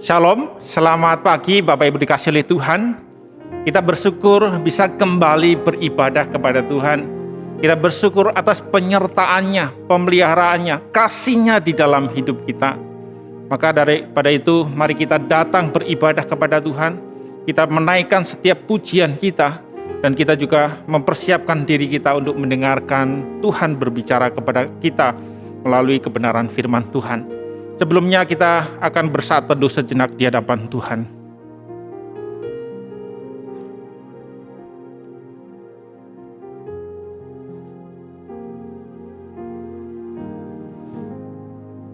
Shalom, selamat pagi Bapak Ibu dikasihi oleh Tuhan. Kita bersyukur bisa kembali beribadah kepada Tuhan. Kita bersyukur atas penyertaannya, pemeliharaannya, kasih-Nya di dalam hidup kita. Maka daripada itu, mari kita datang beribadah kepada Tuhan. Kita menaikkan setiap pujian kita, dan kita juga mempersiapkan diri kita untuk mendengarkan Tuhan berbicara kepada kita melalui kebenaran firman Tuhan. Sebelumnya kita akan bersatu teduh sejenak di hadapan Tuhan.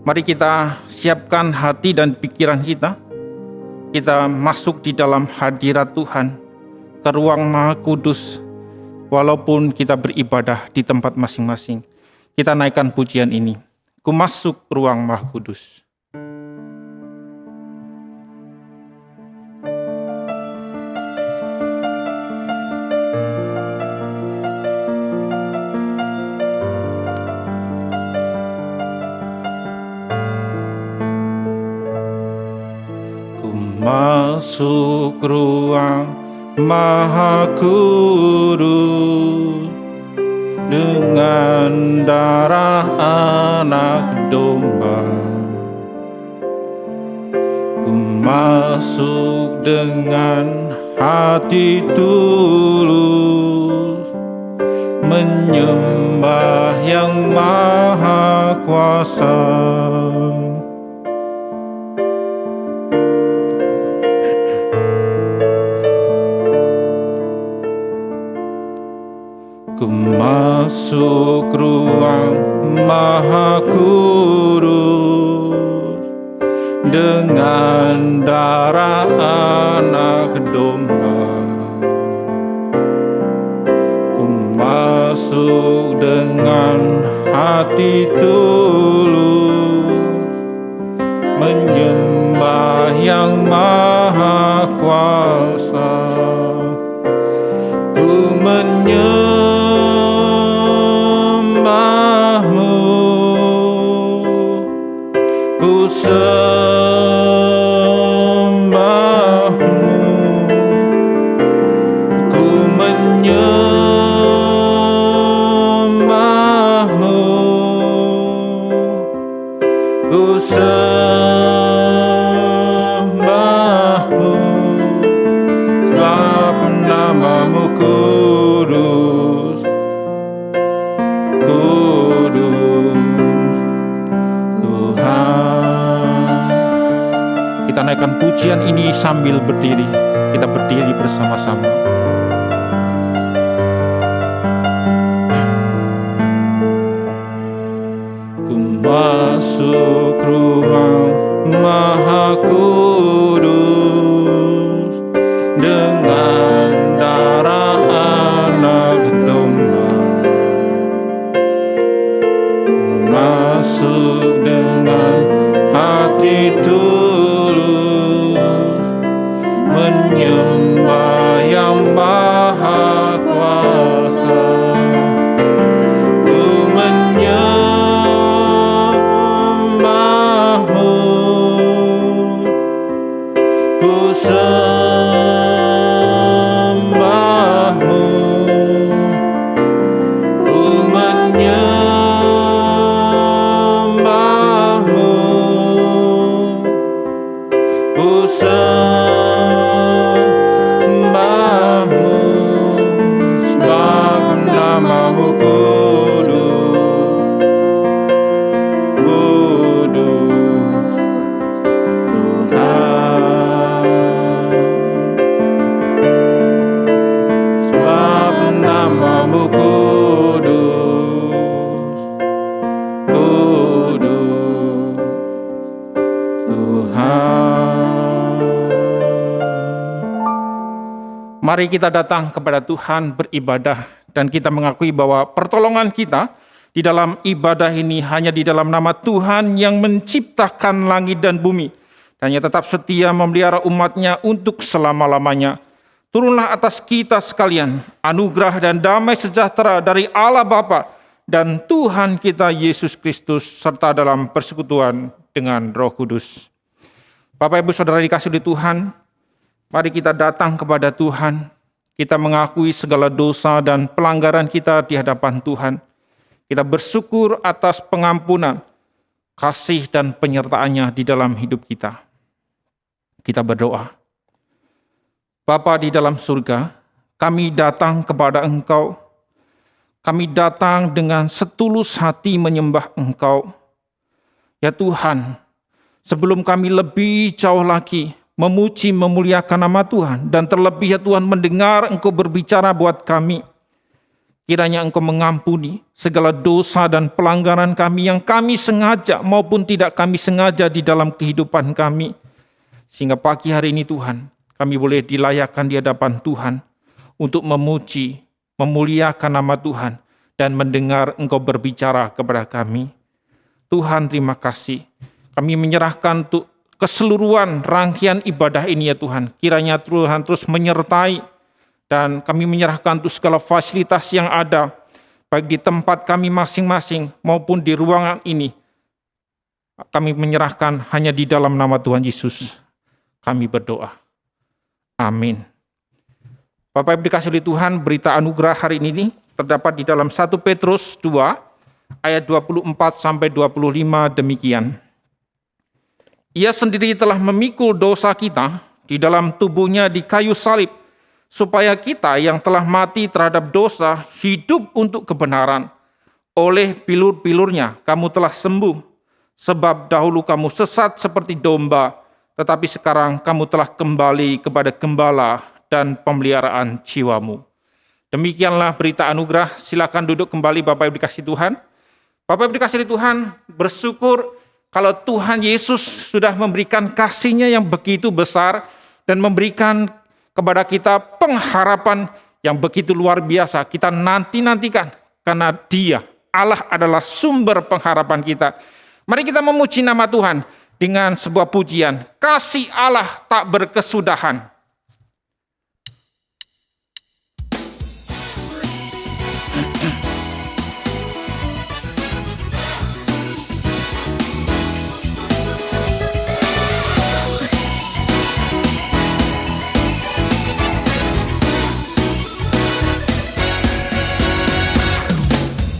Mari kita siapkan hati dan pikiran kita. Kita masuk di dalam hadirat Tuhan, ke ruang Maha Kudus. Walaupun kita beribadah di tempat masing-masing, kita naikkan pujian ini. Ku masuk ruang Maha Kudus. Ku masuk ruang Maha Kudus dengan darah anak domba. Ku masuk dengan hati tulus, menyembah yang maha kuasa. Ku masuk ruang Maha Kudus dengan darah anak domba. Ku masuk dengan hati tulus, menyembah yang maha kuasa. Ku menyembahmu, ku sembahmu, ku menyembahmu, ku sembahmu, sebab namamu kudus, kudus Tuhan. Kita naikkan pujian ini sambil berdiri. Kita berdiri bersama-sama. Ku masuk ruang Maha Kudus dengan darah anak domba. Masuk dengan hati tulus, menyembah yang maha kuasa. Ku menyembahmu, ku sembahmu, ku menyembahmu, ku sembahmu, sebab namamu kudus, kudus Tuhan. Sebab namamu kudus, kudus Tuhan. Mari kita datang kepada Tuhan beribadah, dan kita mengakui bahwa pertolongan kita di dalam ibadah ini hanya di dalam nama Tuhan yang menciptakan langit dan bumi, dan yang tetap setia memelihara umat-Nya untuk selama-lamanya. Turunlah atas kita sekalian anugerah dan damai sejahtera dari Allah Bapa dan Tuhan kita Yesus Kristus, serta dalam persekutuan dengan Roh Kudus. Bapak Ibu Saudara dikasihi oleh Tuhan, mari kita datang kepada Tuhan. Kita mengakui segala dosa dan pelanggaran kita di hadapan Tuhan. Kita bersyukur atas pengampunan, kasih dan penyertaan-Nya di dalam hidup kita. Kita berdoa. Bapa di dalam surga, kami datang kepada Engkau. Kami datang dengan setulus hati menyembah Engkau. Ya Tuhan, sebelum kami lebih jauh lagi memuji memuliakan nama Tuhan, dan terlebih ya Tuhan mendengar Engkau berbicara buat kami, kiranya Engkau mengampuni segala dosa dan pelanggaran kami yang kami sengaja maupun tidak kami sengaja di dalam kehidupan kami. Sehingga pagi hari ini Tuhan, kami boleh dilayakkan di hadapan Tuhan untuk memuji, memuliakan nama Tuhan, dan mendengar Engkau berbicara kepada kami. Tuhan, terima kasih. Kami menyerahkan untuk keseluruhan rangkaian ibadah ini ya Tuhan. Kiranya Tuhan terus menyertai, dan kami menyerahkan untuk segala fasilitas yang ada, baik di tempat kami masing-masing maupun di ruangan ini. Kami menyerahkan hanya di dalam nama Tuhan Yesus. Kami berdoa. Amin. Bapak Ibu dikasihi oleh Tuhan, berita anugerah hari ini terdapat di dalam 1 Petrus 2 ayat 24 sampai 25 demikian. Ia sendiri telah memikul dosa kita di dalam tubuhnya di kayu salib, supaya kita yang telah mati terhadap dosa hidup untuk kebenaran. Oleh pilur-pilurnya kamu telah sembuh, sebab dahulu kamu sesat seperti domba, tetapi sekarang kamu telah kembali kepada gembala dan pemeliharaan jiwamu. Demikianlah berita anugerah. Silakan duduk kembali Bapak Ibu dikasihi Tuhan. Bapak Ibu dikasihi Tuhan, bersyukur kalau Tuhan Yesus sudah memberikan kasih-Nya yang begitu besar dan memberikan kepada kita pengharapan yang begitu luar biasa. Kita nanti-nantikan karena Dia, Allah adalah sumber pengharapan kita. Mari kita memuji nama Tuhan dengan sebuah pujian, kasih Allah tak berkesudahan.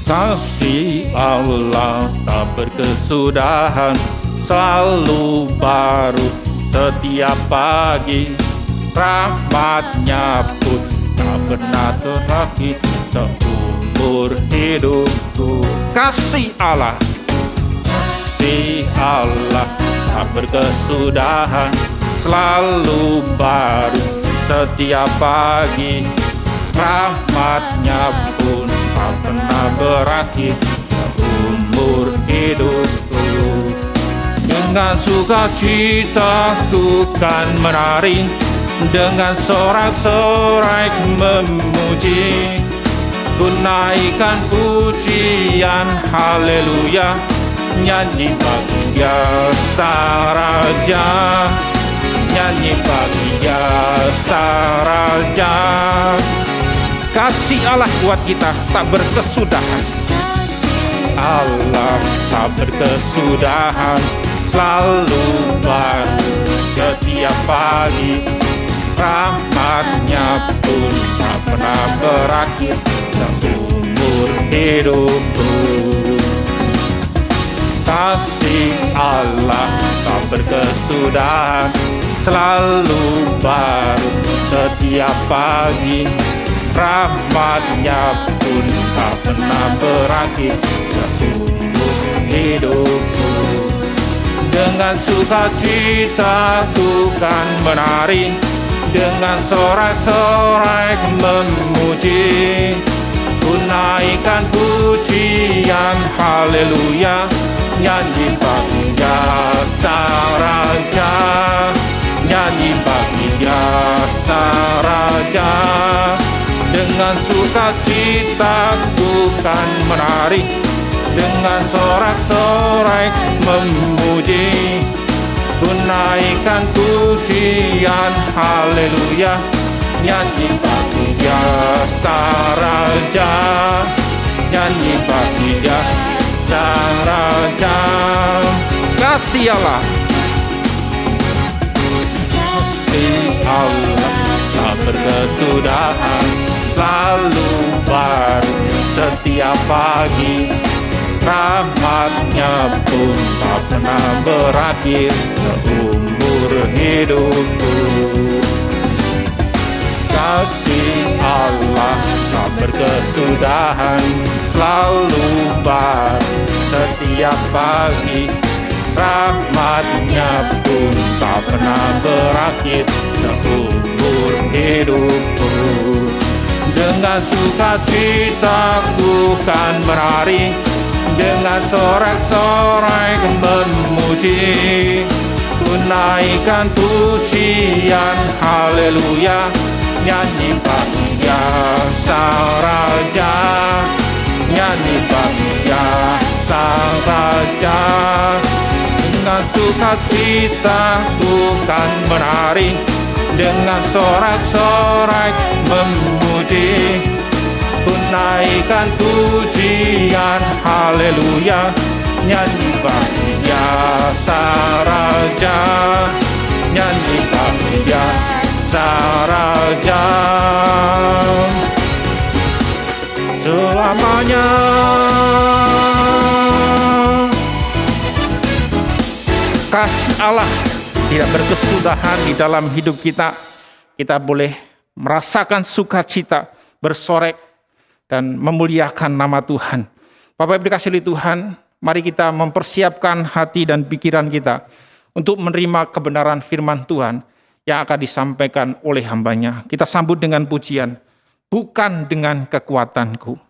Kasih Allah tak berkesudahan, selalu baru setiap pagi. Rahmat-Nya pun tak pernah terakhir seumur hidupku. Kasih Allah tak berkesudahan, selalu baru setiap pagi. Rahmat-Nya pun tak pernah berakhir seumur hidupku. Dengan sukacita ku kan menari, dengan sorak-sorai memuji. Ku naikkan pujian haleluya, nyanyi bagi Dia Sang Raja, nyanyi bagi Dia Sang Raja. Kasih Allah buat kita tak berkesudahan. Allah tak berkesudahan, selalu baru setiap pagi. Rahmat-Nya pun tak pernah berakhir seumur hidupku. Kasih Allah tak berkesudahan, selalu baru setiap pagi. Rahmat-Nya pun tak pernah berakhir seumur hidupku. Dengan sukacita ku kan menari, dengan sorak-sorai memuji. Ku naikkan pujian haleluya, nyanyi bagi Dia Sang Raja, nyanyi bagi Dia Sang Raja. Dengan sukacita ku kan menari, dengan sorak-sorai memuji. Ku naikkan pujian haleluya, nyanyi bagi Dia Sang Raja, nyanyi bagi Dia Sang Raja. Kasih Allah berkesudahan, selalu baru setiap pagi. Rahmat-Nya pun tak pernah berakhir seumur hidupku. Kasih Allah tak berkesudahan, selalu baru setiap pagi. Rahmat-Nya pun tak pernah berakhir seumur hidupku. Dengan sukacita ku kan menari, dengan sorak-sorai memuji, ku naikkan pujian haleluya. Nyanyi bagi Sang Raja, nyanyi bagi Sang Raja. Dengan sukacita ku kan menari, dengan sorak-sorai memuji, ku naikkan pujian haleluya. Nyanyi bagi Sang Raja, nyanyi bagi Sang Raja. Selamanya kasih Allah tidak berkesudahan di dalam hidup kita. Kita boleh merasakan sukacita, bersorak, dan memuliakan nama Tuhan. Bapak Ibu dikasihi Tuhan, mari kita mempersiapkan hati dan pikiran kita untuk menerima kebenaran firman Tuhan yang akan disampaikan oleh hamba-Nya. Kita sambut dengan pujian, bukan dengan kekuatanku.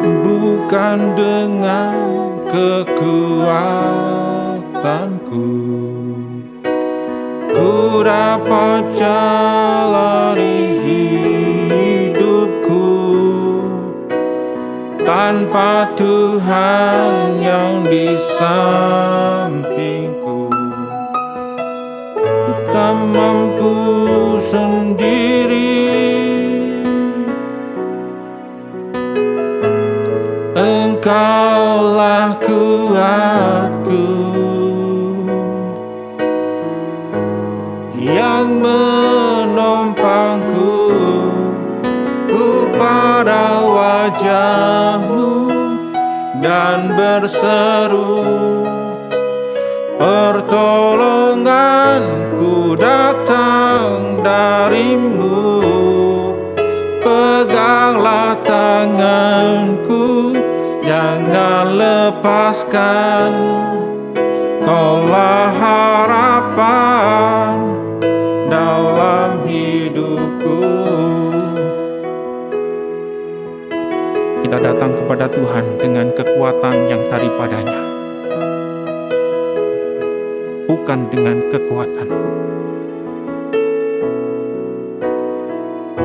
Bukan dengan kekuatanku ku dapat jalani hidupku, tanpa Tuhan yang di sampingku. Ku tak mampu sendiri, Engkaulah kuatku yang menopangku. Ku pada wajah-Mu dan berseru, pertolonganku datang dari-Mu. Peganglah tanganku, jangan lepaskan, Kaulah harapan dalam hidupku. Kita datang kepada Tuhan dengan kekuatan yang daripadanya, bukan dengan kekuatanku,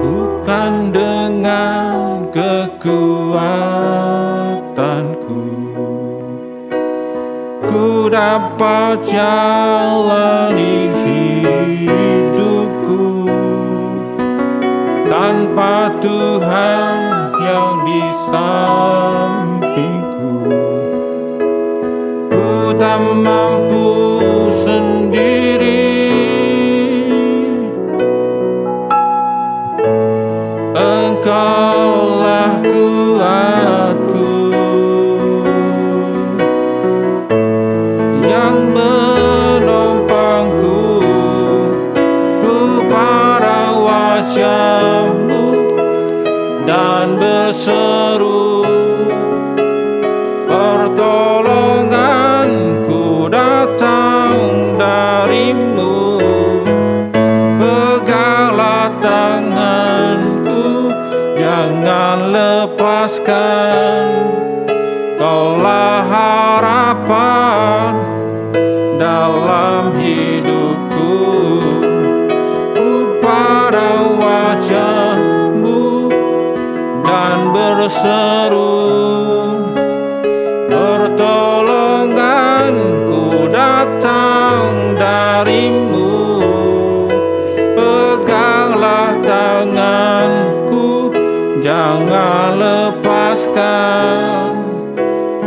bukan dengan kekuatanku. Ku dapat jalani hidupku tanpa Tuhan yang di sampingku. Ku tak mampu sendiri, Engkaulah kuatku yang menopangku. Ku pada wajah-Mu dan berseru, pertolonganku datang dari-Mu. Peganglah tanganku, jangan lepaskan, Kaulah harapan harapan dalam hidupku. Pada wajah-Mu dan berseru, pertolonganku datang dari-Mu. Peganglah tanganku, jangan lepaskan.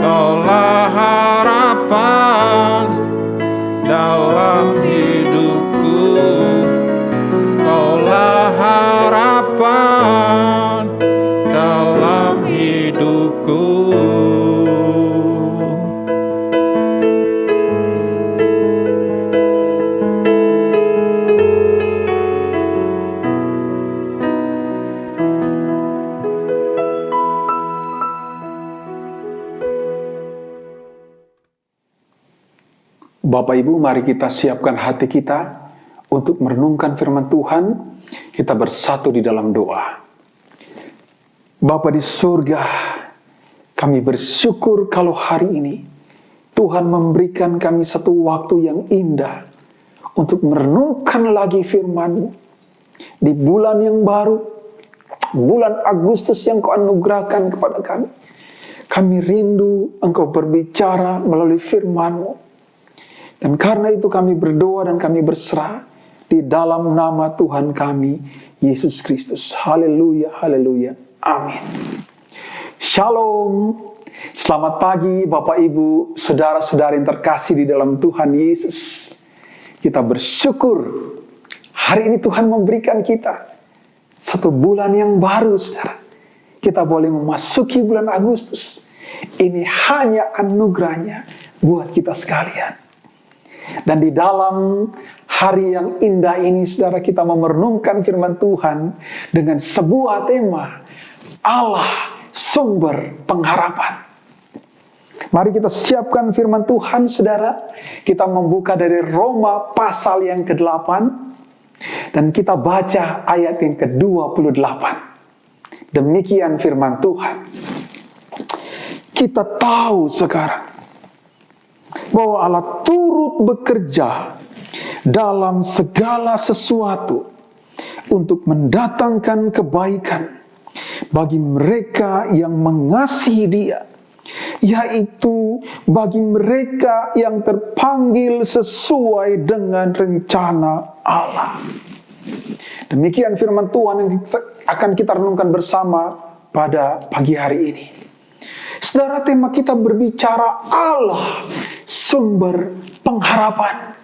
Kaulah harapan dalam hidupku. Kaulah harapan dalam hidupku. Bapak Ibu, mari kita siapkan hati kita untuk merenungkan firman Tuhan. Kita bersatu di dalam doa. Bapa di surga, kami bersyukur kalau hari ini Tuhan memberikan kami satu waktu yang indah untuk merenungkan lagi firman-Mu di bulan yang baru, bulan Agustus yang Kau anugerahkan kepada kami. Kami rindu Engkau berbicara melalui firman-Mu. Dan karena itu kami berdoa dan kami berserah di dalam nama Tuhan kami, Yesus Kristus. Haleluya, haleluya, amin. Shalom, selamat pagi Bapak Ibu, saudara-saudari yang terkasih di dalam Tuhan Yesus. Kita bersyukur hari ini Tuhan memberikan kita satu bulan yang baru, saudara. Kita boleh memasuki bulan Agustus. Ini hanya anugerahnya buat kita sekalian. Dan di dalam hari yang indah ini, saudara, kita merenungkan firman Tuhan dengan sebuah tema, Allah sumber pengharapan. Mari kita siapkan firman Tuhan, saudara. Kita membuka dari Roma pasal yang ke-8 dan kita baca ayat yang ke-28. Demikian firman Tuhan. Kita tahu sekarang bahwa Allah turut bekerja dalam segala sesuatu untuk mendatangkan kebaikan bagi mereka yang mengasihi Dia, yaitu bagi mereka yang terpanggil sesuai dengan rencana Allah. Demikian firman Tuhan yang akan kita renungkan bersama pada pagi hari ini. Saudara, tema kita berbicara Allah sumber pengharapan.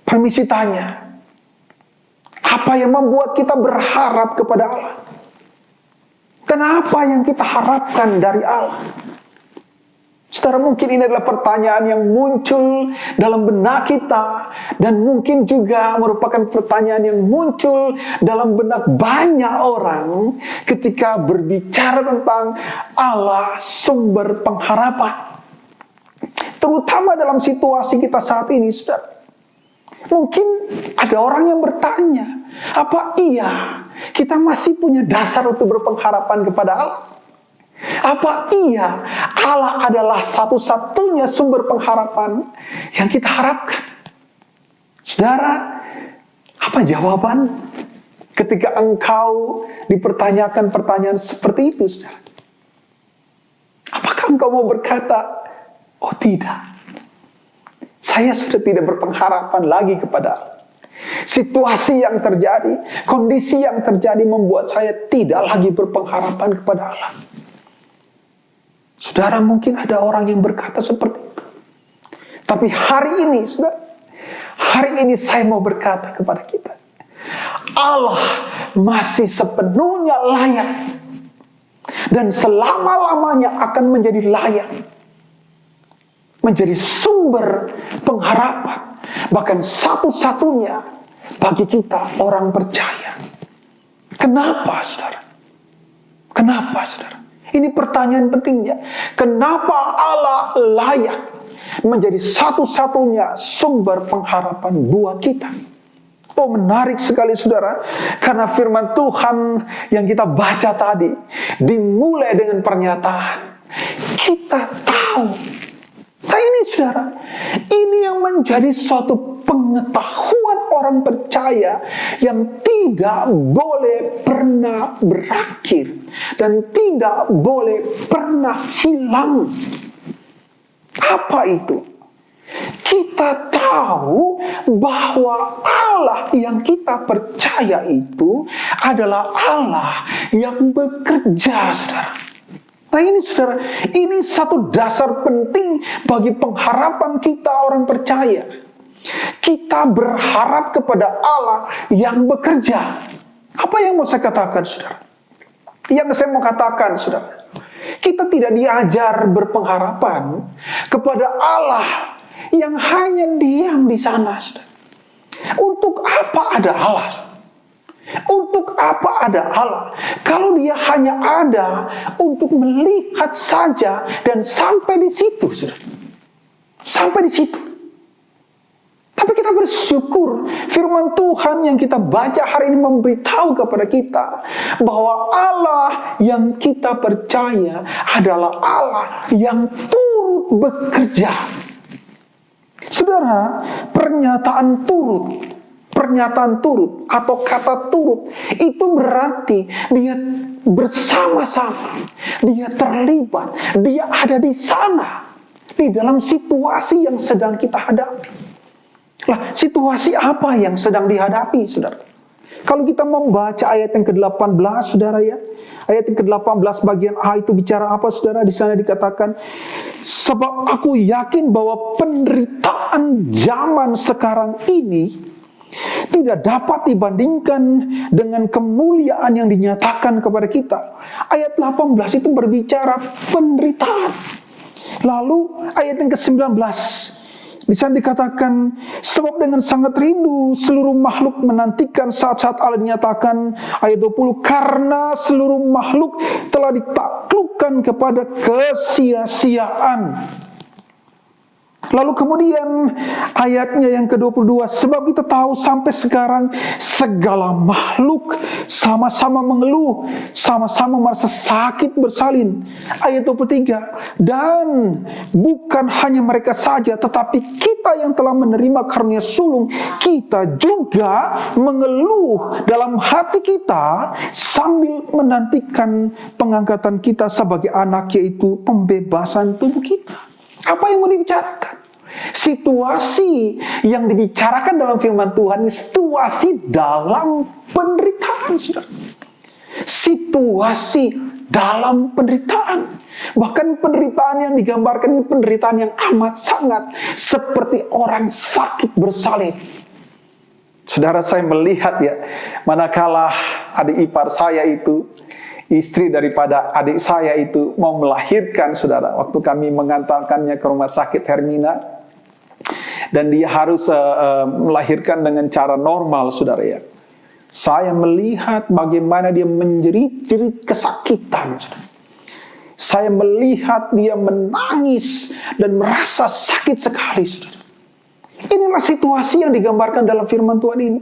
Permisi tanya, apa yang membuat kita berharap kepada Allah? Dan apa yang kita harapkan dari Allah? Saudara, mungkin ini adalah pertanyaan yang muncul dalam benak kita, dan mungkin juga merupakan pertanyaan yang muncul dalam benak banyak orang ketika berbicara tentang Allah sumber pengharapan. Terutama dalam situasi kita saat ini, saudara. Mungkin ada orang yang bertanya, apa iya kita masih punya dasar untuk berpengharapan kepada Allah? Apa iya Allah adalah satu-satunya sumber pengharapan yang kita harapkan? Saudara, apa jawaban ketika engkau dipertanyakan pertanyaan seperti itu, saudara? Apakah engkau mau berkata, oh tidak, saya sudah tidak berpengharapan lagi kepada Allah. Situasi yang terjadi, kondisi yang terjadi membuat saya tidak lagi berpengharapan kepada Allah. Saudara, mungkin ada orang yang berkata seperti itu. Tapi hari ini, saudara, hari ini saya mau berkata kepada kita, Allah masih sepenuhnya layak dan selama-lamanya akan menjadi layak, menjadi sumber pengharapan, bahkan satu-satunya bagi kita orang percaya. Kenapa, saudara? Kenapa, saudara? Ini pertanyaan pentingnya. Kenapa Allah layak menjadi satu-satunya sumber pengharapan buat kita? Oh, menarik sekali, saudara, karena firman Tuhan yang kita baca tadi dimulai dengan pernyataan, kita tahu Nah ini saudara, ini yang menjadi suatu pengetahuan orang percaya yang tidak boleh pernah berakhir dan tidak boleh pernah hilang. Apa itu? Kita tahu bahwa Allah yang kita percaya itu adalah Allah yang bekerja, saudara. Nah ini saudara, ini satu dasar penting bagi pengharapan kita orang percaya. Kita berharap kepada Allah yang bekerja. Apa yang mau saya katakan saudara? Yang saya mau katakan saudara, kita tidak diajar berpengharapan kepada Allah yang hanya diam di sana, saudara. Untuk apa ada Allah? Untuk apa ada Allah? Kalau dia hanya ada untuk melihat saja dan sampai di situ, saudara. Sampai di situ. Tapi kita bersyukur firman Tuhan yang kita baca hari ini memberitahu kepada kita bahwa Allah yang kita percaya adalah Allah yang turut bekerja. Saudara, pernyataan turut atau kata turut itu berarti dia bersama-sama, dia terlibat, dia ada di sana di dalam situasi yang sedang kita hadapi. Lah, situasi apa yang sedang dihadapi, saudara? Kalau kita membaca ayat yang ke-18, saudara ya, ayat yang ke-18 bagian A itu bicara apa, saudara? Di sana dikatakan, sebab aku yakin bahwa penderitaan zaman sekarang ini tidak dapat dibandingkan dengan kemuliaan yang dinyatakan kepada kita. Ayat 18 itu berbicara penderitaan. Lalu ayat yang ke-19, di sana dikatakan, sebab dengan sangat rindu seluruh makhluk menantikan saat-saat Allah dinyatakan. Ayat 20, karena seluruh makhluk telah ditaklukkan kepada kesia-siaan. Lalu kemudian ayatnya yang ke-22, sebab kita tahu sampai sekarang segala makhluk sama-sama mengeluh, sama-sama merasa sakit bersalin. Ayat 23, dan bukan hanya mereka saja, tetapi kita yang telah menerima karunia sulung, kita juga mengeluh dalam hati kita sambil menantikan pengangkatan kita sebagai anak, yaitu pembebasan tubuh kita. Apa yang mau dibicarakan? Situasi yang dibicarakan dalam firman Tuhan, situasi dalam penderitaan, saudara. Situasi dalam penderitaan. Bahkan penderitaan yang digambarkan ini penderitaan yang amat sangat seperti orang sakit bersalin. Saudara, saya melihat ya, manakala adik ipar saya itu, istri daripada adik saya itu mau melahirkan, saudara, waktu kami mengantarkannya ke rumah sakit Hermina, dan dia harus melahirkan dengan cara normal, saudara ya. Saya melihat bagaimana dia menjerit-jerit kesakitan, saudara. Saya melihat dia menangis dan merasa sakit sekali, saudara. Inilah situasi yang digambarkan dalam firman Tuhan ini.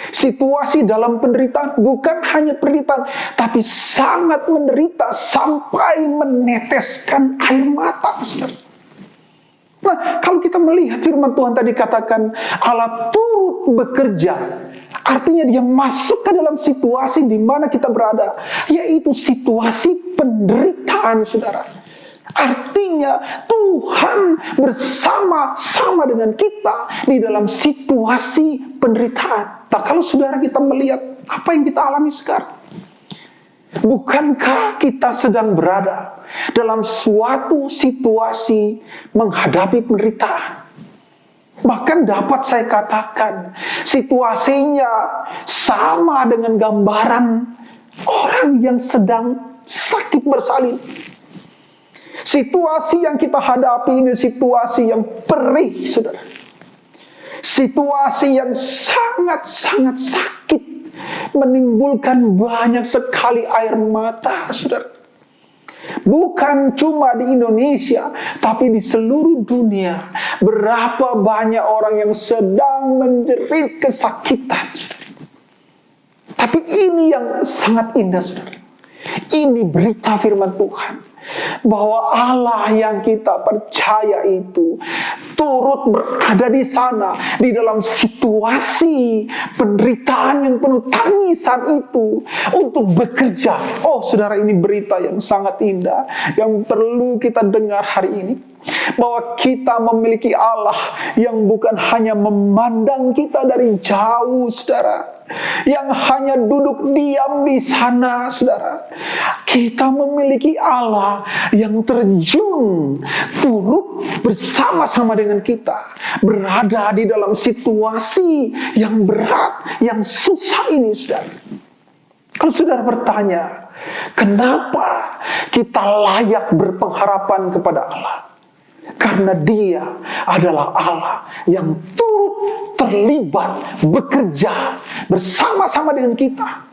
Situasi dalam penderitaan, bukan hanya penderitaan, tapi sangat menderita sampai meneteskan air mata, saudara. Nah, kalau kita melihat firman Tuhan tadi katakan Allah turut bekerja, artinya dia masuk ke dalam situasi di mana kita berada, yaitu situasi penderitaan, saudara. Artinya Tuhan bersama-sama dengan kita di dalam situasi penderitaan. Nah, kalau saudara kita melihat apa yang kita alami sekarang, bukankah kita sedang berada dalam suatu situasi menghadapi penderitaan? Bahkan dapat saya katakan, situasinya sama dengan gambaran orang yang sedang sakit bersalin. Situasi yang kita hadapi ini situasi yang perih, saudara. Situasi yang sangat-sangat sakit, menimbulkan banyak sekali air mata, saudara. Bukan cuma di Indonesia, tapi di seluruh dunia. Berapa banyak orang yang sedang menjerit kesakitan, saudara. Tapi ini yang sangat indah, saudara. Ini berita firman Tuhan. bahwa Allah yang kita percaya itu turut berada di sana, di dalam situasi penderitaan yang penuh tangisan itu, untuk bekerja. Oh saudara, ini berita yang sangat indah yang perlu kita dengar hari ini, bahwa kita memiliki Allah yang bukan hanya memandang kita dari jauh, saudara, yang hanya duduk diam di sana, saudara. Kita memiliki Allah yang terjun, turut bersama-sama dengan kita, berada di dalam situasi yang berat, yang susah ini, saudara. Kalau saudara bertanya, kenapa kita layak berpengharapan kepada Allah? Karena Dia adalah Allah yang turut terlibat, bekerja bersama-sama dengan kita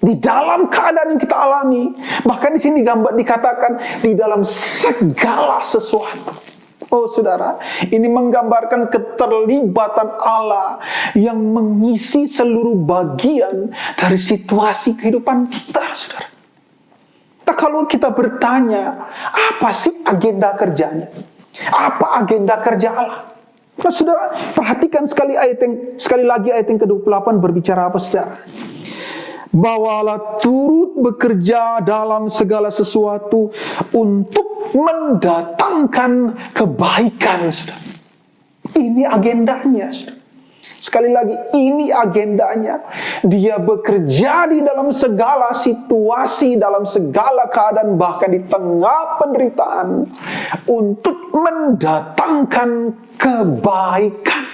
di dalam keadaan yang kita alami. Bahkan di sini dikatakan di dalam segala sesuatu. Oh saudara, ini menggambarkan keterlibatan Allah yang mengisi seluruh bagian dari situasi kehidupan kita, saudara. Nah, kalau kita bertanya, apa sih agenda kerjanya? Apa agenda kerja Allah? Nah, saudara, perhatikan sekali lagi ayat yang ke-28 berbicara apa, saudara? Bahwa Allah turut bekerja dalam segala sesuatu untuk mendatangkan kebaikan, saudara. Ini agendanya, saudara. Sekali lagi, ini agendanya. Dia bekerja di dalam segala situasi, dalam segala keadaan, bahkan di tengah penderitaan, untuk mendatangkan kebaikan.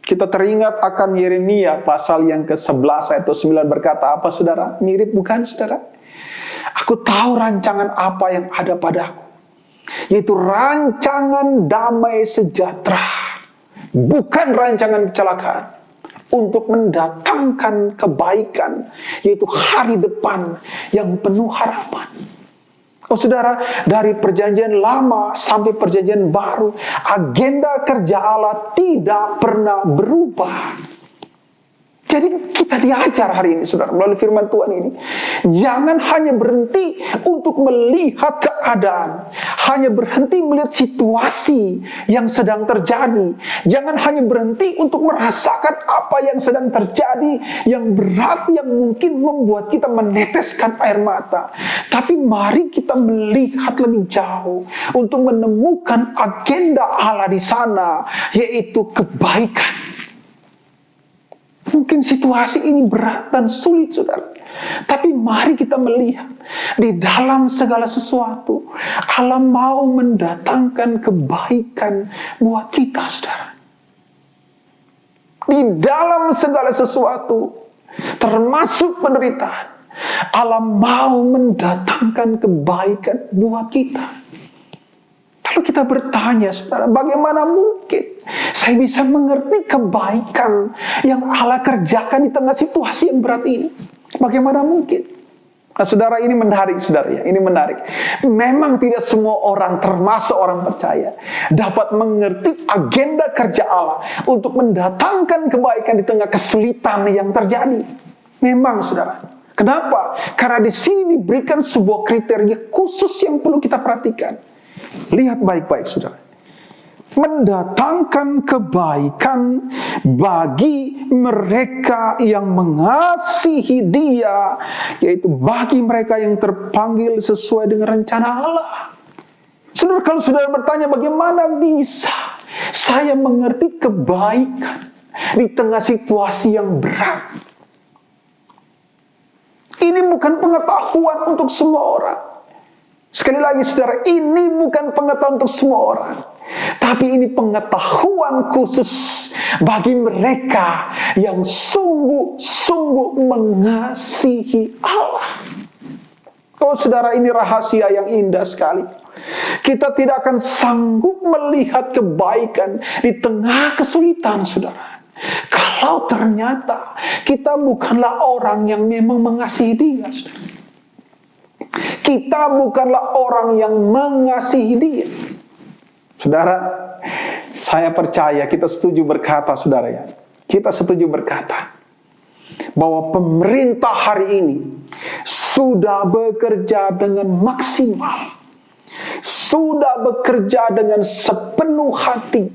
Kita teringat akan Yeremia pasal yang ke-11 ayat 9 berkata apa, saudara? Mirip bukan, saudara? Aku tahu rancangan apa yang ada padaku, yaitu rancangan damai sejahtera, bukan rancangan kecelakaan, untuk mendatangkan kebaikan, yaitu hari depan yang penuh harapan. Oh saudara, dari perjanjian lama sampai perjanjian baru, agenda kerja Allah tidak pernah berubah. Jadi kita diajar hari ini, saudara, melalui firman Tuhan ini, jangan hanya berhenti untuk melihat keadaan, hanya berhenti melihat situasi yang sedang terjadi. Jangan hanya berhenti untuk merasakan apa yang sedang terjadi, yang berat, yang mungkin membuat kita meneteskan air mata. Tapi mari kita melihat lebih jauh untuk menemukan agenda Allah di sana, yaitu kebaikan. Mungkin situasi ini berat dan sulit, saudara. Tapi mari kita melihat di dalam segala sesuatu, Allah mau mendatangkan kebaikan buat kita, saudara. Di dalam segala sesuatu, termasuk penderitaan, Allah mau mendatangkan kebaikan buat kita. Kalau kita bertanya, saudara, bagaimana mungkin saya bisa mengerti kebaikan yang Allah kerjakan di tengah situasi yang berat ini? Bagaimana mungkin? Nah, saudara, ini menarik, saudara ya. Ini menarik. Memang tidak semua orang, termasuk orang percaya, dapat mengerti agenda kerja Allah untuk mendatangkan kebaikan di tengah kesulitan yang terjadi. Memang, saudara. Kenapa? Karena di sini diberikan sebuah kriteria khusus yang perlu kita perhatikan. Lihat baik-baik, saudara. Mendatangkan kebaikan bagi mereka yang mengasihi Dia, yaitu bagi mereka yang terpanggil sesuai dengan rencana Allah. Saudara, kalau saudara bertanya bagaimana bisa saya mengerti kebaikan di tengah situasi yang berat, ini bukan pengetahuan untuk semua orang. Sekali lagi, saudara, ini bukan pengetahuan untuk semua orang, tapi ini pengetahuan khusus bagi mereka yang sungguh-sungguh mengasihi Allah. Oh saudara, ini rahasia yang indah sekali. Kita tidak akan sanggup melihat kebaikan di tengah kesulitan, saudara, kalau ternyata kita bukanlah orang yang memang mengasihi Dia, saudara. Kita bukanlah orang yang mengasihi Dia. Saudara, saya percaya kita setuju berkata, saudara ya, kita setuju berkata bahwa pemerintah hari ini sudah bekerja dengan maksimal, sudah bekerja dengan sepenuh hati,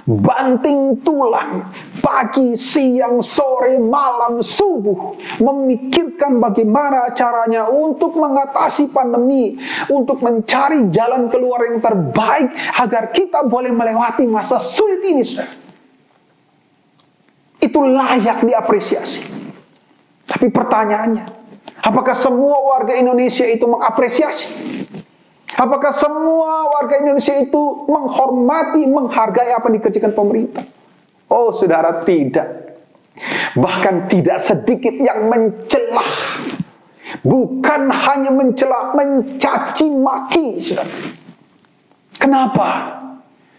banting tulang, pagi, siang, sore, malam, subuh, memikirkan bagaimana caranya untuk mengatasi pandemi, untuk mencari jalan keluar yang terbaik agar kita boleh melewati masa sulit ini, saudara. Itu layak diapresiasi. Tapi pertanyaannya, apakah semua warga Indonesia itu mengapresiasi? Apakah semua warga Indonesia itu menghormati, menghargai apa yang dikerjakan pemerintah? Oh, saudara, tidak. Bahkan tidak sedikit yang mencelah. Bukan hanya mencelah, mencaci maki, saudara. Kenapa?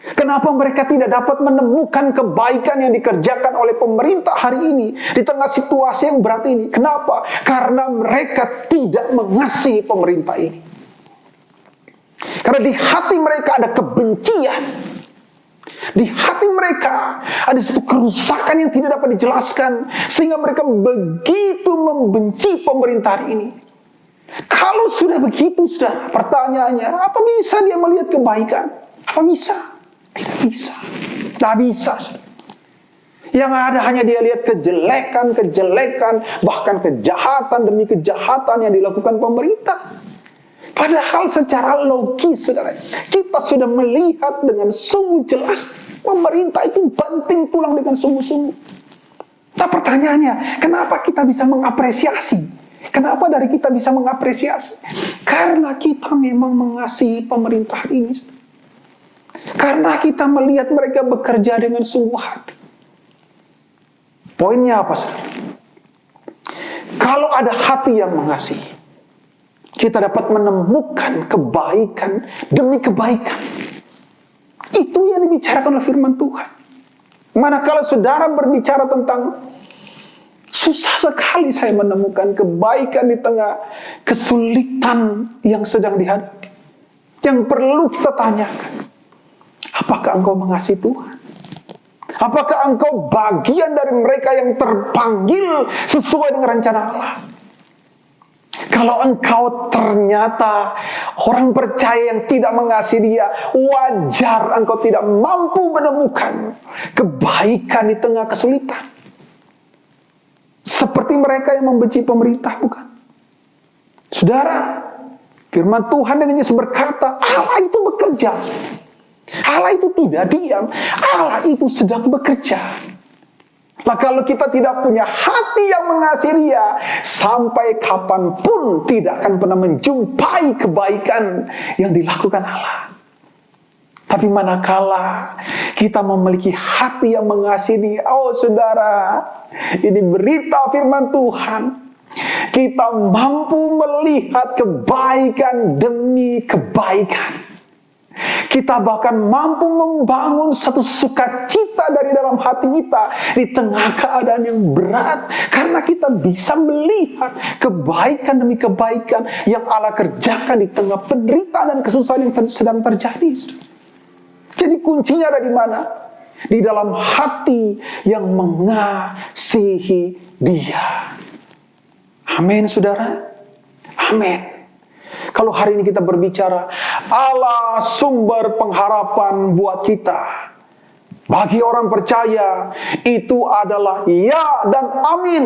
Kenapa mereka tidak dapat menemukan kebaikan yang dikerjakan oleh pemerintah hari ini di tengah situasi yang berat ini? Kenapa? Karena mereka tidak mengasihi pemerintah ini. Karena di hati mereka ada kebencian. Di hati mereka ada satu kerusakan yang tidak dapat dijelaskan, sehingga mereka begitu membenci pemerintah hari ini. Kalau sudah begitu, saudara, pertanyaannya, apa bisa dia melihat kebaikan? Apa bisa? Tidak bisa. Tidak bisa. Yang ada hanya dia lihat kejelekan, bahkan kejahatan demi kejahatan yang dilakukan pemerintah. Padahal secara logis, saudara, kita sudah melihat dengan sungguh jelas pemerintah itu banting tulang dengan sungguh-sungguh. Nah, pertanyaannya, kenapa kita bisa mengapresiasi? Kenapa dari kita bisa mengapresiasi? Karena kita memang mengasihi pemerintah ini. Karena kita melihat mereka bekerja dengan sungguh hati. Poinnya apa, saudara? Kalau ada hati yang mengasihi, kita dapat menemukan kebaikan demi kebaikan. Itu yang dibicarakan oleh firman Tuhan. Manakala saudara berbicara tentang susah sekali saya menemukan kebaikan di tengah kesulitan yang sedang dihadapi. Yang perlu kita tanyakan, apakah engkau mengasihi Tuhan? Apakah engkau bagian dari mereka yang terpanggil sesuai dengan rencana Allah? Kalau engkau ternyata orang percaya yang tidak mengasihi dia, wajar engkau tidak mampu menemukan kebaikan di tengah kesulitan. Seperti mereka yang membenci pemerintah, bukan? Saudara, firman Tuhan dengan Yesus berkata, Allah itu bekerja. Allah itu tidak diam, Allah itu sedang bekerja. Nah, kalau kita tidak punya hati yang mengasihi dia, sampai kapanpun tidak akan pernah menjumpai kebaikan yang dilakukan Allah. Tapi manakala kita memiliki hati yang mengasihi dia, oh saudara, ini berita firman Tuhan, kita mampu melihat kebaikan demi kebaikan. Kita bahkan mampu membangun satu sukacita dari dalam hati kita di tengah keadaan yang berat, karena kita bisa melihat kebaikan demi kebaikan yang Allah kerjakan di tengah penderitaan dan kesusahan yang sedang terjadi. Jadi kuncinya ada di mana? Di dalam hati yang mengasihi Dia. Amin, saudara. Amin. Kalau hari ini kita berbicara, Allah sumber pengharapan buat kita. Bagi orang percaya, itu adalah ya dan amin.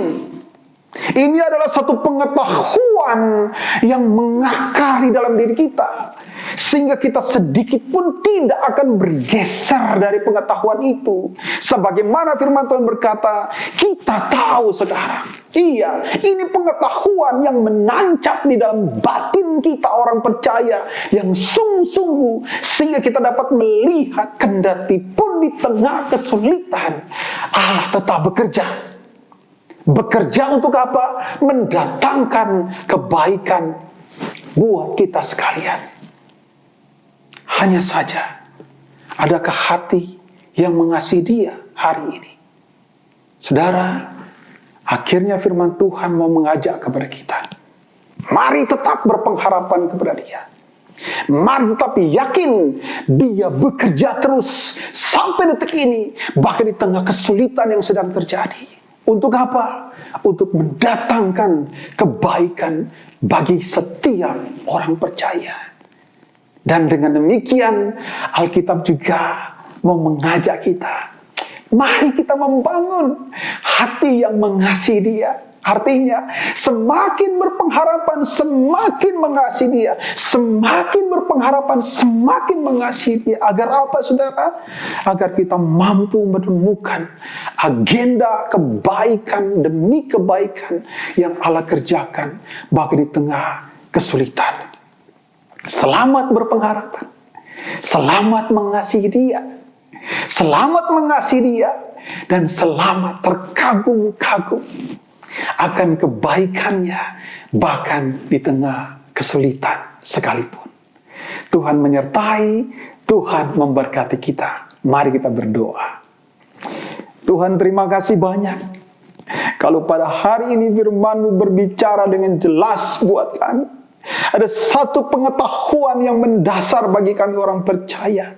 Ini adalah satu pengetahuan yang mengakar di dalam diri kita, sehingga kita sedikit pun tidak akan bergeser dari pengetahuan itu. Sebagaimana firman Tuhan berkata, kita tahu sekarang. Iya, ini pengetahuan yang menancap di dalam batin kita orang percaya yang sungguh-sungguh, sehingga kita dapat melihat kendati pun di tengah kesulitan, Allah tetap bekerja. Bekerja untuk apa? Mendatangkan kebaikan buat kita sekalian. Hanya saja, adakah hati yang mengasihi Dia hari ini? Saudara, akhirnya firman Tuhan mau mengajak kepada kita. Mari tetap berpengharapan kepada Dia. Mari tetapi yakin Dia bekerja terus sampai detik ini, bahkan di tengah kesulitan yang sedang terjadi. Untuk apa? Untuk mendatangkan kebaikan bagi setiap orang percaya. Dan dengan demikian Alkitab juga mau mengajak kita, mari kita membangun hati yang mengasihi Dia. Artinya, semakin berpengharapan, semakin mengasihi Dia. Semakin berpengharapan, semakin mengasihi Dia. Agar apa, saudara? Agar kita mampu menemukan agenda kebaikan demi kebaikan yang Allah kerjakan bagi di tengah kesulitan. Selamat berpengharapan. Selamat mengasihi Dia. Selamat mengasihi Dia. Dan selamat terkagum-kagum akan kebaikannya bahkan di tengah kesulitan sekalipun. Tuhan menyertai, Tuhan memberkati kita. Mari kita berdoa. Tuhan, terima kasih banyak kalau pada hari ini firman-Mu berbicara dengan jelas buat kami. Ada satu pengetahuan yang mendasar bagi kami orang percaya,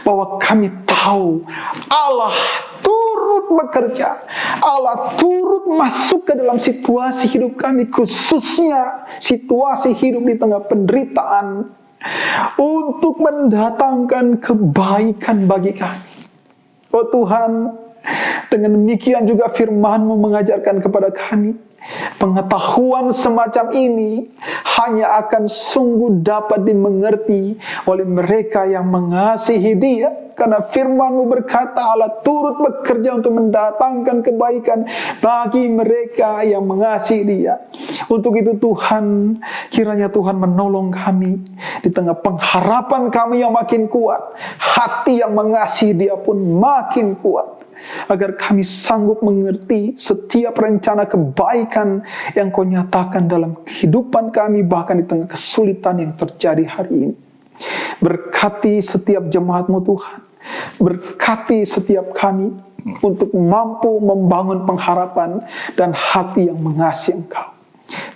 bahwa kami tahu Allah turut bekerja, Allah turut masuk ke dalam situasi hidup kami, khususnya situasi hidup di tengah penderitaan, untuk mendatangkan kebaikan bagi kami. Oh Tuhan, dengan demikian juga firman-Mu mengajarkan kepada kami, pengetahuan semacam ini hanya akan sungguh dapat dimengerti oleh mereka yang mengasihi Dia. Karena firman-Mu berkata Allah turut bekerja untuk mendatangkan kebaikan bagi mereka yang mengasihi Dia. Untuk itu Tuhan, kiranya Tuhan menolong kami di tengah pengharapan kami yang makin kuat. Hati yang mengasihi Dia pun makin kuat. Agar kami sanggup mengerti setiap rencana kebaikan yang Kau nyatakan dalam kehidupan kami, bahkan di tengah kesulitan yang terjadi hari ini. Berkati setiap jemaat-Mu Tuhan, berkati setiap kami untuk mampu membangun pengharapan dan hati yang mengasihi Engkau.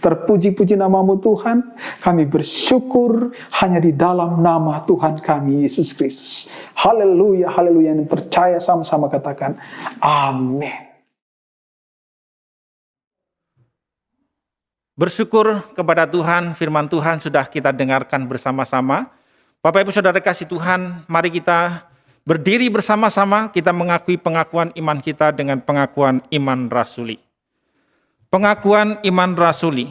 Terpuji-puji nama-Mu Tuhan, kami bersyukur hanya di dalam nama Tuhan kami Yesus Kristus. Haleluya, haleluya. Yang percaya sama-sama katakan amin. Bersyukur kepada Tuhan, firman Tuhan sudah kita dengarkan bersama-sama. Bapak Ibu Saudara kasih Tuhan, mari kita berdiri bersama-sama, kita mengakui pengakuan iman kita dengan pengakuan iman rasuli. Pengakuan iman rasuli.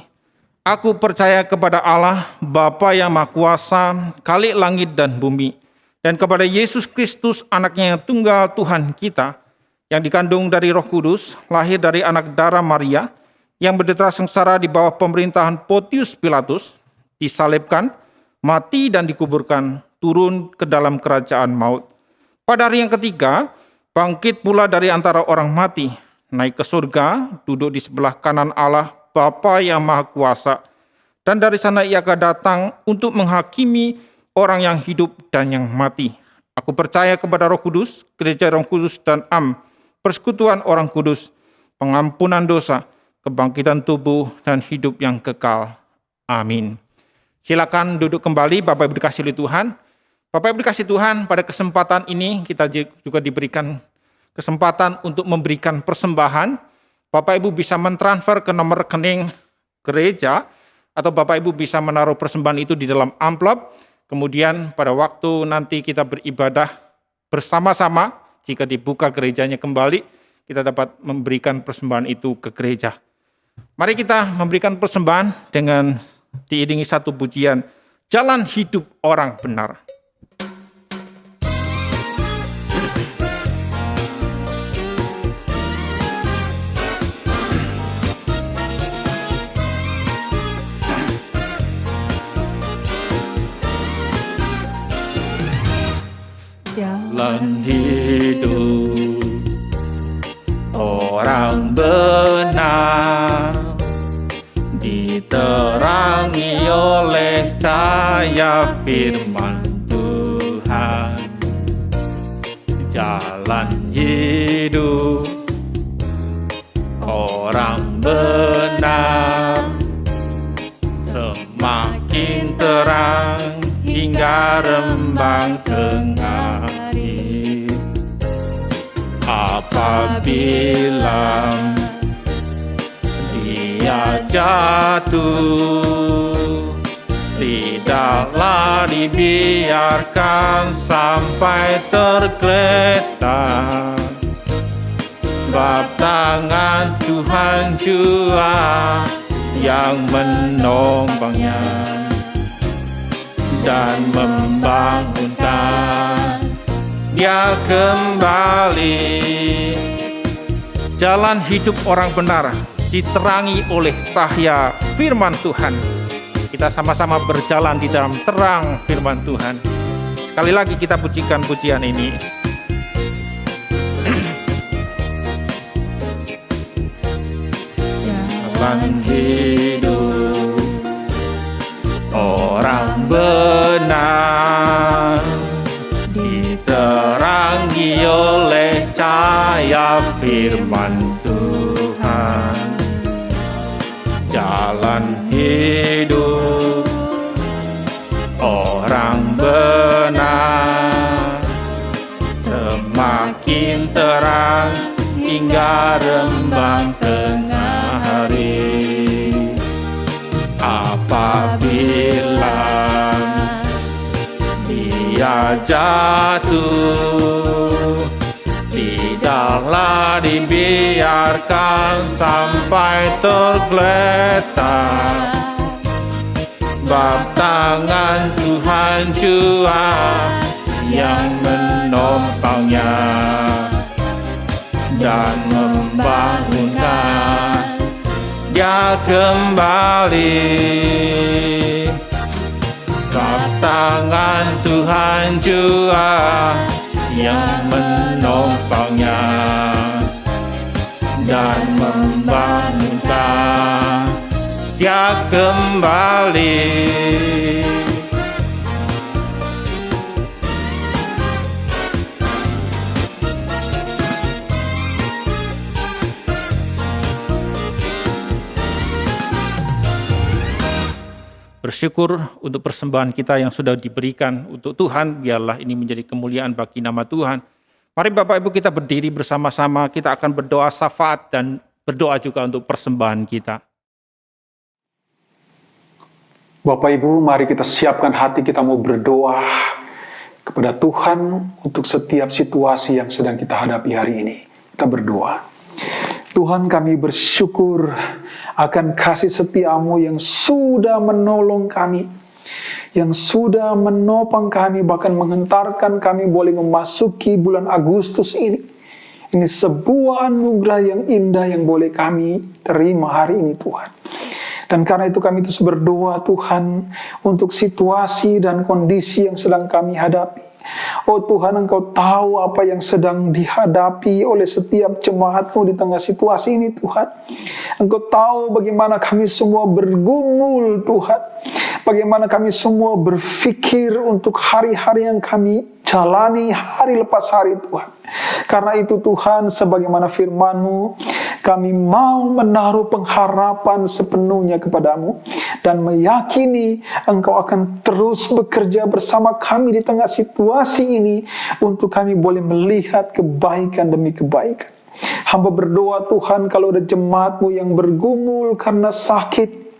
Aku percaya kepada Allah, Bapa yang Maha Kuasa, Khalik langit dan bumi, dan kepada Yesus Kristus, anaknya yang tunggal Tuhan kita, yang dikandung dari Roh Kudus, lahir dari anak darah Maria, yang berderita sengsara di bawah pemerintahan Pontius Pilatus, disalibkan, mati dan dikuburkan, turun ke dalam kerajaan maut. Pada hari yang ketiga, bangkit pula dari antara orang mati, naik ke surga, duduk di sebelah kanan Allah, Bapa yang Maha Kuasa, dan dari sana Ia akan datang untuk menghakimi orang yang hidup dan yang mati. Aku percaya kepada Roh Kudus, gereja Roh Kudus dan persekutuan orang kudus, pengampunan dosa, kebangkitan tubuh, dan hidup yang kekal. Amin. Silakan duduk kembali, Bapak Ibu dikasihi oleh Tuhan. Bapak Ibu dikasihi Tuhan, pada kesempatan ini kita juga diberikan kesempatan untuk memberikan persembahan. Bapak Ibu bisa mentransfer ke nomor rekening gereja, atau Bapak Ibu bisa menaruh persembahan itu di dalam amplop. Kemudian pada waktu nanti kita beribadah bersama-sama, jika dibuka gerejanya kembali, kita dapat memberikan persembahan itu ke gereja. Mari kita memberikan persembahan dengan diiringi satu pujian, Jalan Hidup Orang Benar. Jalan hidup orang benar diterangi oleh cahaya firman Tuhan. Jalan hidup orang benar semakin terang hingga rembang tengah. Apabila Dia ia jatuh, tidaklah dibiarkan sampai tergeletak. Sebab tangan Tuhan jua yang menolongnya dan membangunkan dia kembali. Jalan hidup orang benar diterangi oleh cahaya firman Tuhan. Kita sama-sama berjalan di dalam terang firman Tuhan. Sekali lagi kita pujikan pujian ini. Jalan hidup orang benar diterangi oleh cahaya firman Tuhan. Jalan hidup orang benar semakin terang hingga rembang tengah hari. Apabila dia jatuh, tidaklah dibiarkan sampai tergeletak. Sebab tangan Tuhan jua yang menopangnya dan membangunkan dia kembali. Sebab tangan Tuhan jua yang menopangnya dan membangunkan dia kembali. Bersyukur untuk persembahan kita yang sudah diberikan untuk Tuhan, biarlah ini menjadi kemuliaan bagi nama Tuhan. Mari Bapak Ibu kita berdiri bersama-sama, kita akan berdoa syafaat dan berdoa juga untuk persembahan kita. Bapak Ibu, mari kita siapkan hati kita mau berdoa kepada Tuhan untuk setiap situasi yang sedang kita hadapi hari ini. Kita berdoa. Tuhan, kami bersyukur akan kasih setia-Mu yang sudah menolong kami, yang sudah menopang kami, bahkan menghantarkan kami boleh memasuki bulan Agustus ini. Ini sebuah anugerah yang indah yang boleh kami terima hari ini, Tuhan. Dan karena itu kami terus berdoa, Tuhan, untuk situasi dan kondisi yang sedang kami hadapi. Oh Tuhan, Engkau tahu apa yang sedang dihadapi oleh setiap jemaat-Mu di tengah situasi ini, Tuhan. Engkau tahu bagaimana kami semua bergumul, Tuhan. Bagaimana kami semua berpikir untuk hari-hari yang kami jalani hari lepas hari, Tuhan. Karena itu Tuhan, sebagaimana firman-Mu, kami mau menaruh pengharapan sepenuhnya kepadamu dan meyakini Engkau akan terus bekerja bersama kami di tengah situasi ini untuk kami boleh melihat kebaikan demi kebaikan. Hamba berdoa Tuhan, kalau ada jemaat-Mu yang bergumul karena sakit,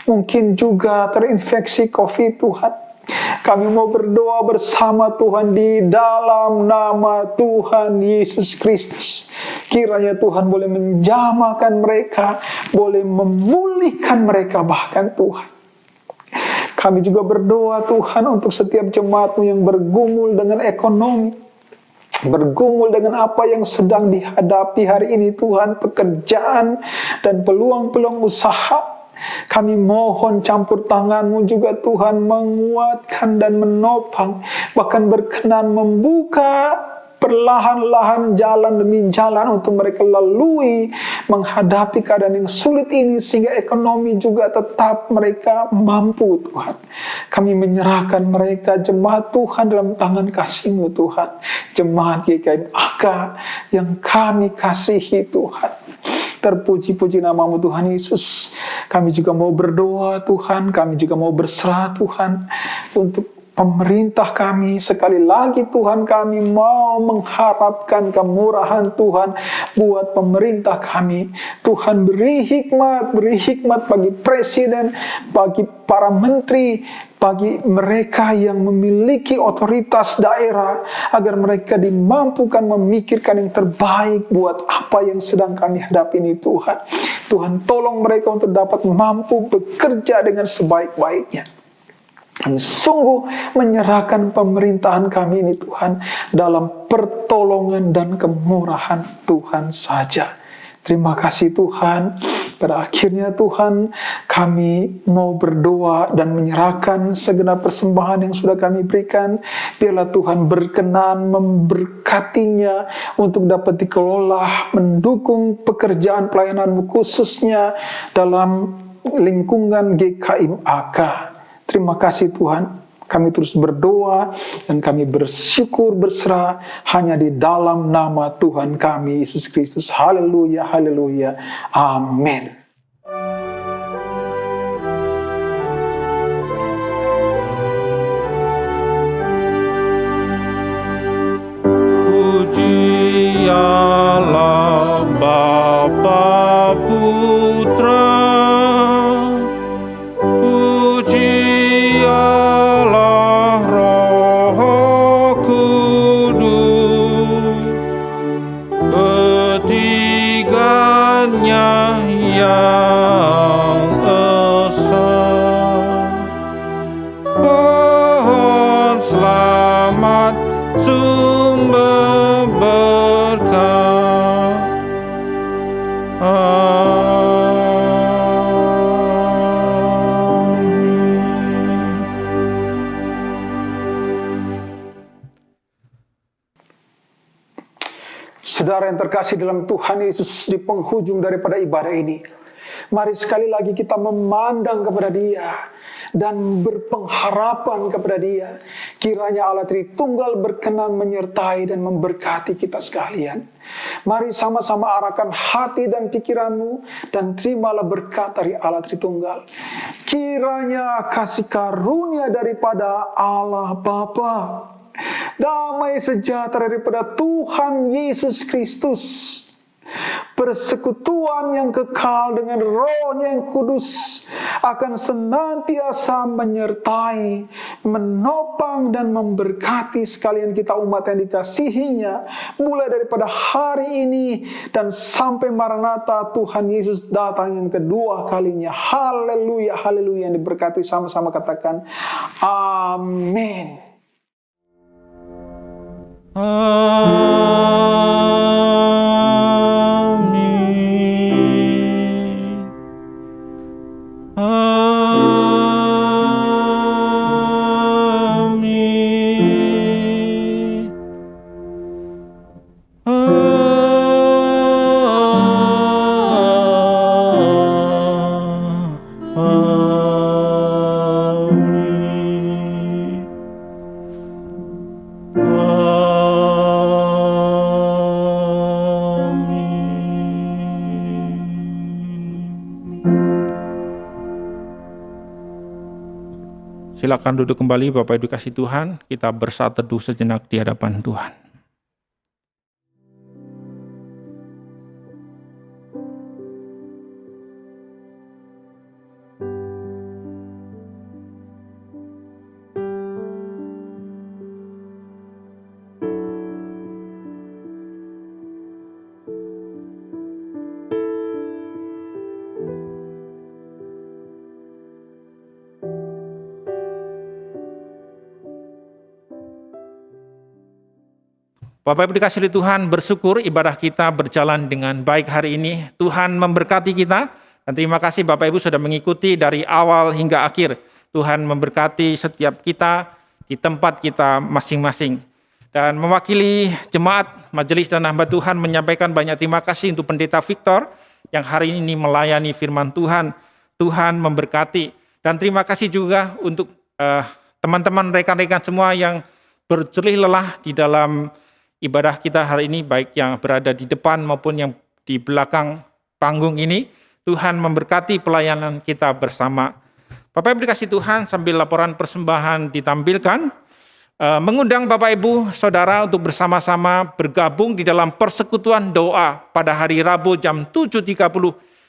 mungkin juga terinfeksi COVID, Tuhan, kami mau berdoa bersama Tuhan di dalam nama Tuhan Yesus Kristus. Kiranya Tuhan boleh menjamahkan mereka, boleh memulihkan mereka bahkan, Tuhan. Kami juga berdoa Tuhan untuk setiap jemaat-Mu yang bergumul dengan ekonomi, bergumul dengan apa yang sedang dihadapi hari ini, Tuhan, pekerjaan dan peluang-peluang usaha. Kami mohon campur tangan-Mu juga Tuhan, menguatkan dan menopang, bahkan berkenan membuka perlahan-lahan jalan demi jalan untuk mereka lalui menghadapi keadaan yang sulit ini, sehingga ekonomi juga tetap mereka mampu, Tuhan. Kami menyerahkan mereka, jemaat Tuhan, dalam tangan kasih-Mu, Tuhan. Jemaat GKI Aka yang kami kasihi, Tuhan. Terpuji-puji nama-Mu Tuhan Yesus. Kami juga mau berdoa Tuhan, kami juga mau berserah Tuhan untuk pemerintah kami. Sekali lagi Tuhan, kami mau mengharapkan kemurahan Tuhan buat pemerintah kami. Tuhan beri hikmat bagi presiden, bagi para menteri, bagi mereka yang memiliki otoritas daerah, agar mereka dimampukan memikirkan yang terbaik buat apa yang sedang kami hadapi ini Tuhan. Tuhan tolong mereka untuk dapat mampu bekerja dengan sebaik-baiknya. Dan sungguh menyerahkan pemerintahan kami ini Tuhan dalam pertolongan dan kemurahan Tuhan saja. Terima kasih Tuhan. Pada akhirnya Tuhan, kami mau berdoa dan menyerahkan segenap persembahan yang sudah kami berikan. Biarlah Tuhan berkenan memberkatinya untuk dapat dikelola, mendukung pekerjaan pelayanan-Mu khususnya dalam lingkungan GKIM-AK. Terima kasih Tuhan. Kami terus berdoa dan kami bersyukur berserah hanya di dalam nama Tuhan kami Yesus Kristus. Haleluya, haleluya. Amin. Puji Allah Bapa Putra, puji Allah Roh Kudus, ketiganya yang esa. Pohon selamat sumber berkah. Saudara yang terkasih dalam Tuhan Yesus, di penghujung daripada ibadah ini, mari sekali lagi kita memandang kepada Dia dan berpengharapan kepada Dia. Kiranya Allah Tritunggal berkenan menyertai dan memberkati kita sekalian. Mari sama-sama arahkan hati dan pikiranmu dan terimalah berkat dari Allah Tritunggal. Kiranya kasih karunia daripada Allah Bapa, damai sejahtera daripada Tuhan Yesus Kristus, persekutuan yang kekal dengan Roh-Nya yang kudus akan senantiasa menyertai, menopang dan memberkati sekalian kita umat yang dikasihinya, mulai daripada hari ini dan sampai Maranatha Tuhan Yesus datang yang kedua kalinya. Haleluya, haleluya. Yang diberkati sama-sama katakan amin. Amin. Amin. Silakan duduk kembali Bapak Ibu kasih Tuhan, kita bersatu teduh sejenak di hadapan Tuhan. Bapak Ibu dikasih oleh Tuhan, bersyukur ibadah kita berjalan dengan baik hari ini. Tuhan memberkati kita, dan terima kasih Bapak Ibu sudah mengikuti dari awal hingga akhir. Tuhan memberkati setiap kita di tempat kita masing-masing. Dan mewakili jemaat, majelis dan hamba Tuhan menyampaikan banyak terima kasih untuk Pendeta Victor yang hari ini melayani firman Tuhan. Tuhan memberkati. Dan terima kasih juga untuk teman-teman, rekan-rekan semua yang berjerih lelah di dalam ibadah kita hari ini, baik yang berada di depan maupun yang di belakang panggung ini. Tuhan memberkati pelayanan kita bersama. Bapak Ibu dikasih Tuhan, sambil laporan persembahan ditampilkan, mengundang Bapak Ibu Saudara untuk bersama-sama bergabung di dalam persekutuan doa pada hari Rabu jam 7.30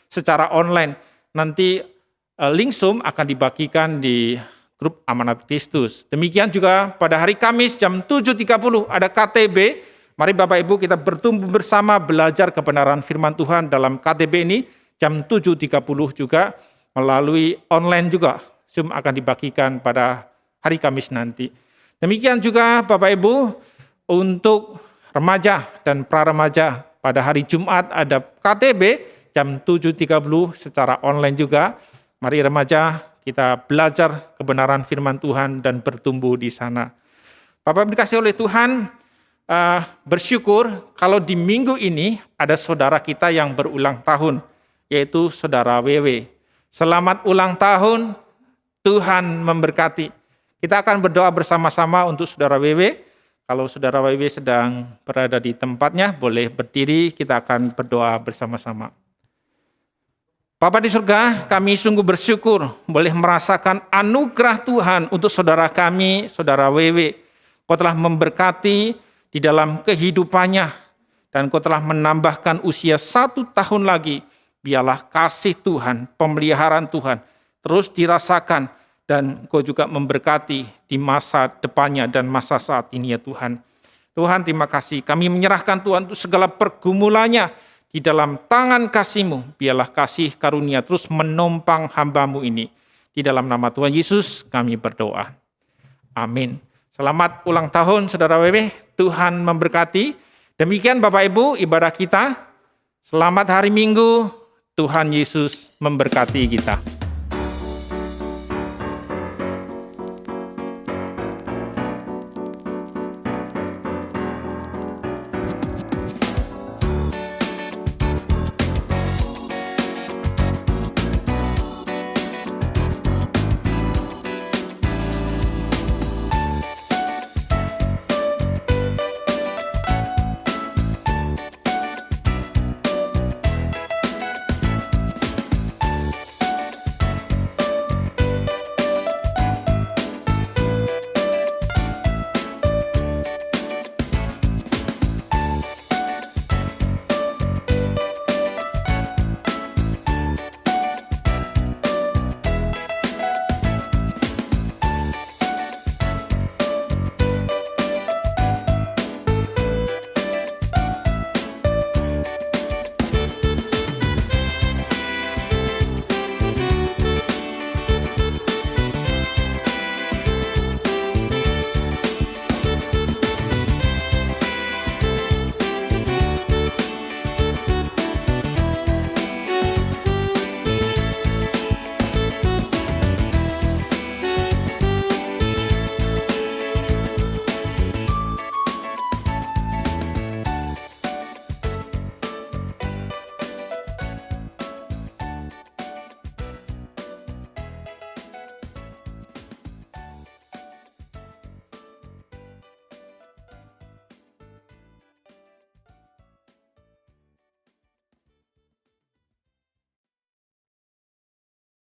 secara online. Nanti link Zoom akan dibagikan di grup Amanat Kristus. Demikian juga pada hari Kamis jam 7.30 ada KTB. Mari Bapak Ibu kita bertumbuh bersama belajar kebenaran firman Tuhan dalam KTB ini jam 7.30 juga melalui online juga. Zoom akan dibagikan pada hari Kamis nanti. Demikian juga Bapak Ibu untuk remaja dan pra-remaja pada hari Jumat ada KTB jam 7.30 secara online juga. Mari remaja kita belajar kebenaran firman Tuhan dan bertumbuh di sana. Bapak Ibu dikasih oleh Tuhan, bersyukur kalau di minggu ini ada saudara kita yang berulang tahun, yaitu saudara WW. Selamat ulang tahun, Tuhan memberkati. Kita akan berdoa bersama-sama untuk saudara WW. Kalau saudara WW sedang berada di tempatnya, boleh berdiri, kita akan berdoa bersama-sama. Bapa di surga, kami sungguh bersyukur boleh merasakan anugerah Tuhan untuk saudara kami, saudara WW. Kau telah memberkati di dalam kehidupannya, dan Kau telah menambahkan usia 1 tahun lagi. Biarlah kasih Tuhan, pemeliharaan Tuhan terus dirasakan, dan Kau juga memberkati di masa depannya dan masa saat ini ya Tuhan. Tuhan terima kasih, kami menyerahkan Tuhan untuk segala pergumulannya di dalam tangan kasih-Mu. Biarlah kasih karunia terus menompang hamba-Mu ini. Di dalam nama Tuhan Yesus kami berdoa. Amin. Selamat ulang tahun saudara WW, Tuhan memberkati. Demikian Bapak Ibu ibadah kita. Selamat hari Minggu, Tuhan Yesus memberkati kita.